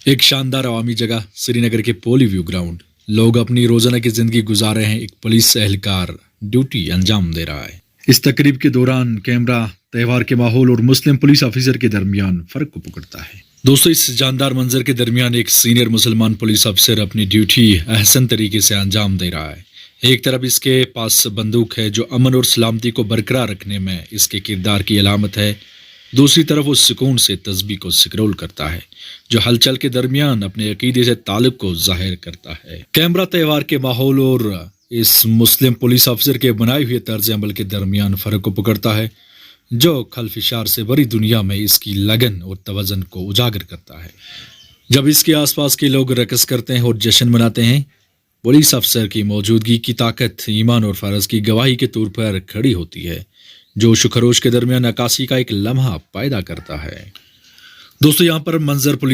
ایک شاندار عوامی جگہ سری نگر کے پولی ویو گراؤنڈ. لوگ اپنی روزانہ کی زندگی گزار رہے ہیں. ایک پولیس اہلکار ڈیوٹی انجام دے رہا ہے. اس تقریب کے دوران کیمرہ تہوار کے ماحول اور مسلم پولیس آفیسر کے درمیان فرق کو پکڑتا ہے. دوستو، اس جاندار منظر کے درمیان ایک سینئر مسلمان پولیس افسر اپنی ڈیوٹی احسن طریقے سے انجام دے رہا ہے. ایک طرف اس کے پاس بندوق ہے جو امن اور سلامتی کو برقرار رکھنے میں اس کے کردار کی علامت ہے. دوسری طرف وہ سکون سے تسبیح کو سکرول کرتا ہے جو ہلچل کے درمیان اپنے عقیدے سے تعلق کو ظاہر کرتا ہے. کیمرہ تہوار کے ماحول اور اس مسلم پولیس افسر کے بنائے ہوئے طرز عمل کے درمیان فرق کو پکڑتا ہے جو خلفشار سے بڑی دنیا میں اس کی لگن اور توازن کو اجاگر کرتا ہے. جب اس کے آس پاس کے لوگ رقص کرتے ہیں اور جشن مناتے ہیں، پولیس افسر کی موجودگی کی طاقت ایمان اور فرض کی گواہی کے طور پر کھڑی ہوتی ہے، جوش و خروش کے درمیان عکاسی کا ایک لمحہ پیدا کرتا ہے. دوستو، یہاں پر منظر پولیس